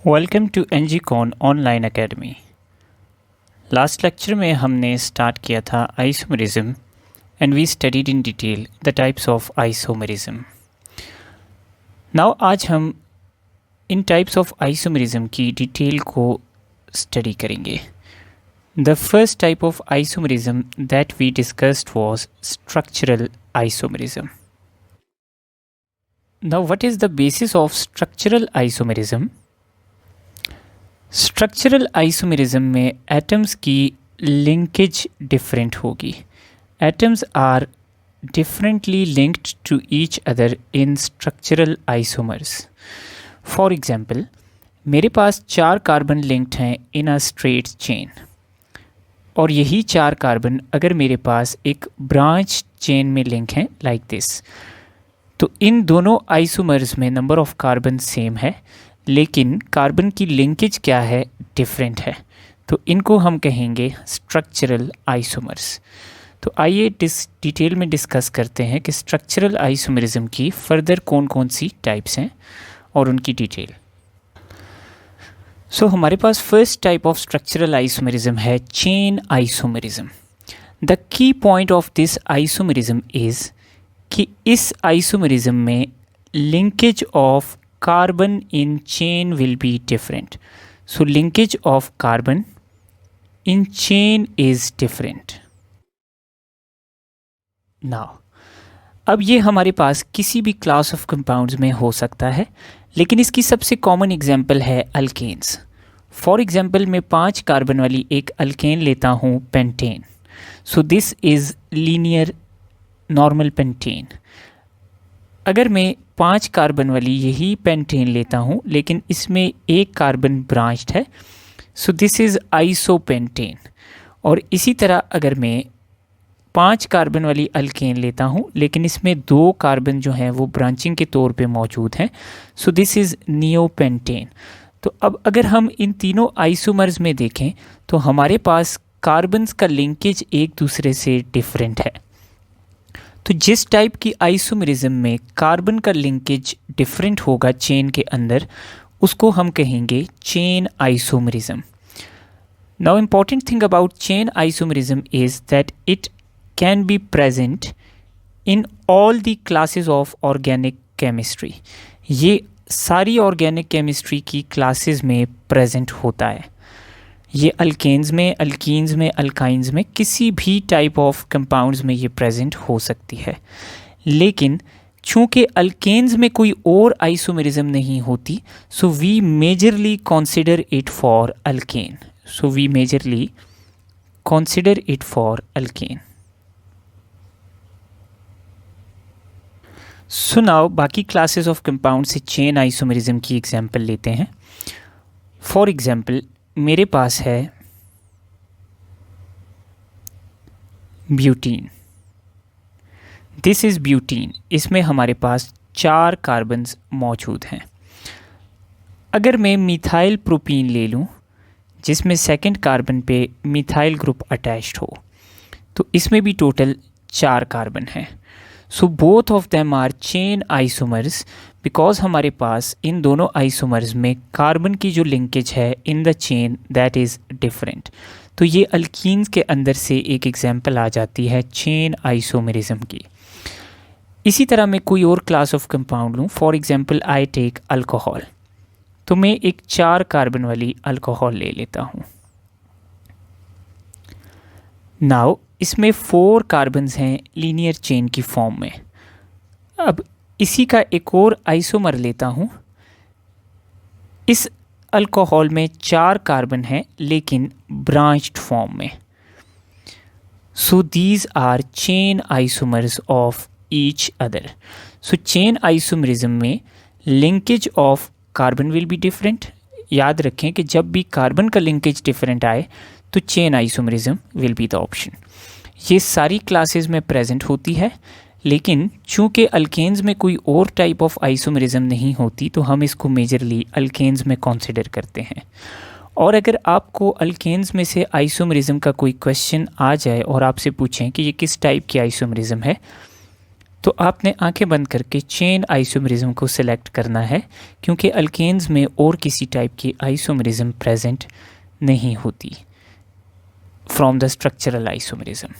Welcome to एनजीकॉन online academy. Last lecture में हमने स्टार्ट किया था isomerism and we studied in detail the types of isomerism. Now आज हम इन टाइप्स ऑफ आइसोमेरिज्म की डिटेल को स्टडी करेंगे। The first type of isomerism that we discussed was structural isomerism. Now what is the basis of structural isomerism? Structural isomerism में atoms की linkage different होगी। Atoms are differently linked to each other in structural isomers. For example, मेरे पास 4 carbon linked हैं इन a straight chain, और यही 4 carbon अगर मेरे पास एक ब्रांच चेन में लिंक हैं लाइक दिस, तो इन दोनों आइसोमर्स में नंबर ऑफ कार्बन सेम है, लेकिन कार्बन की लिंकेज क्या है, डिफरेंट है। तो इनको हम कहेंगे स्ट्रक्चरल आइसोमर्स। तो आइए डिटेल में डिस्कस करते हैं कि स्ट्रक्चरल आइसोमेरिज्म की फर्दर कौन कौन सी टाइप्स हैं और उनकी डिटेल। सो हमारे पास first type of structural isomerism है chain isomerism. The key point of this isomerism is कि इस आइसोमेरिज्म में linkage of carbon in chain will be different. So linkage of carbon in chain is different. Now, अब ये हमारे पास किसी भी class of compounds में हो सकता है, लेकिन इसकी सबसे कॉमन एग्जांपल है अल्केन्स। फॉर एग्जांपल, मैं 5 कार्बन वाली एक अल्केन लेता हूँ, pentane. So this is linear normal pentane. अगर मैं 5 कार्बन वाली यही पेंटेन लेता हूँ, लेकिन इसमें एक कार्बन ब्रांच्ड है, सो दिस इज़ आइसोपेंटेन। और इसी तरह अगर मैं 5 कार्बन वाली अल्केन लेता हूँ, लेकिन इसमें 2 कार्बन जो हैं वो ब्रांचिंग के तौर पे मौजूद हैं, सो दिस इज़ नियोपेंटेन। तो अब अगर हम इन तीनों आइसोमर्स में देखें तो हमारे पास कार्बन्स का लिंकेज एक दूसरे से डिफरेंट है। तो जिस टाइप की आइसोमेरिज्म में कार्बन का लिंकेज डिफरेंट होगा चेन के अंदर, उसको हम कहेंगे chain isomerism. Now important thing about chain isomerism is that it can be present in all the classes of organic chemistry. ये सारी ऑर्गेनिक केमिस्ट्री की क्लासेस में प्रेजेंट होता है। ये अल्केन्स में, अल्कीन्स में, अल्काइन्स में, किसी भी टाइप ऑफ कंपाउंड्स में ये प्रेजेंट हो सकती है। लेकिन चूँकि अल्केन्स में कोई और आइसोमेरिज्म नहीं होती, so we majorly consider it for alkane. So we majorly consider it for alkane. So now बाकी क्लासेस ऑफ कंपाउंड से चेन आइसोमेरिज्म की एग्जांपल लेते हैं। फॉर एग्जांपल, मेरे पास है ब्यूटीन। This is butene. इसमें हमारे पास 4 कार्बन्स मौजूद हैं। अगर मैं मिथाइल प्रोपीन ले लूँ, जिसमें सेकंड कार्बन पे मिथाइल ग्रुप अटैच्ड हो, तो इसमें भी टोटल 4 कार्बन हैं। So both of them are chain isomers, because हमारे पास इन दोनों आइसोमर्स में कार्बन की जो लिंकेज है in the chain that is different. तो ये अल्कीन्स के अंदर से एक एग्जांपल आ जाती है चेन आइसोमेरिज्म की। इसी तरह मैं कोई और क्लास ऑफ कंपाउंड लूँ, for example I take alcohol. तो मैं एक 4 कार्बन वाली अल्कोहल ले लेता हूँ। नाउ इसमें 4 कार्बन्स हैं लीनियर चेन की फॉर्म में। अब इसी का एक और आइसोमर लेता हूँ। इस अल्कोहल में 4 कार्बन हैं, लेकिन ब्रांच्ड फॉर्म में। So these are chain isomers of each other. So chain isomerism में linkage of carbon will be different. याद रखें कि जब भी कार्बन का लिंकेज डिफरेंट आए तो chain isomerism will be the option. ये सारी क्लासेस में प्रेजेंट होती है, लेकिन चूँकि अल्केन्स में कोई और टाइप ऑफ आइसोमेरिज्म नहीं होती, तो हम इसको मेजरली अल्केन्स में कंसिडर करते हैं। और अगर आपको अल्केन्स में से आइसोमेरिज्म का कोई क्वेश्चन आ जाए और आपसे पूछें कि ये किस टाइप की आइसोमेरिज्म है, तो आपने आंखें बंद करके चेन आइसोमरिज्म को सिलेक्ट करना है, क्योंकि अल्केन्स में और किसी टाइप की आइसोमरिज्म प्रेजेंट नहीं होती from the structural isomerism.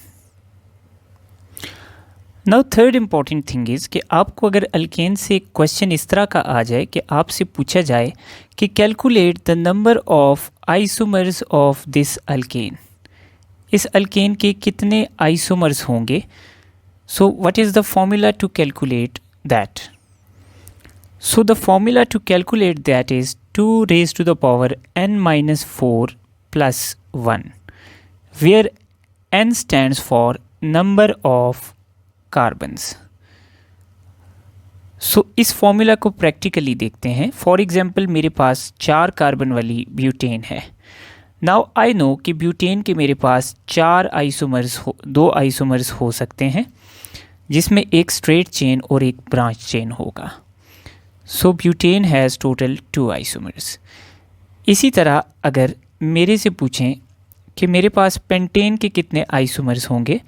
Now third important thing is कि आपको अगर अल्केन से एक क्वेश्चन इस तरह का आ जाए कि आपसे पूछा जाए कि calculate the number of isomers of this alkane, इस अल्केन के कितने आइसोमर्स होंगे, so what is the formula to calculate that? So the formula to calculate that is 2 raised to the power n-4 plus 1, where n stands for number of carbons. So इस formula को practically देखते हैं। For example मेरे पास 4 carbon वाली butane है। Now I know कि butane के मेरे पास 2 आइसोमर्स हो सकते हैं, जिसमें एक स्ट्रेट चेन और एक ब्रांच चेन होगा। सो ब्यूटेन हैज़ टोटल 2 आइसोमर्स। इसी तरह अगर मेरे से पूछें कि मेरे पास पेंटेन के कितने आइसोमर्स होंगे,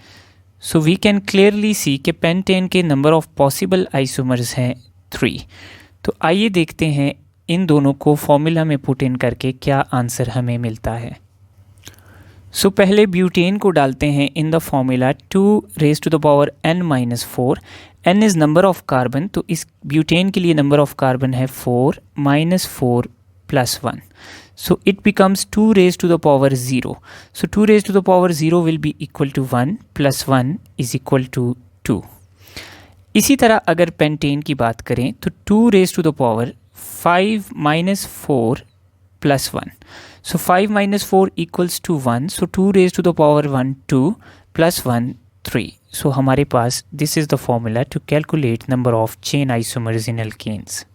so we can clearly see कि पेंटेन के नंबर ऑफ पॉसिबल आइसोमर्स हैं 3। तो आइए देखते हैं इन दोनों को फॉर्मूला में पुट इन करके क्या आंसर हमें मिलता है। सो पहले ब्यूटेन को डालते हैं in the formula 2 raised to the power n-4। n is number of carbon, तो इस ब्यूटेन के लिए नंबर ऑफ कार्बन है 4 -4 + 1। So it becomes 2 raised to the power 0. So 2 raised to the power 0 will be equal to 1 plus 1 is equal to 2. इसी तरह अगर pentane की बात करें तो 2 raised to the power 5 - 4 plus 1. So 5 - 4 equals to 1. So 2 raised to the power 1 2 plus 1 3. So हमारे पास this is the formula to calculate number of chain isomers in alkanes.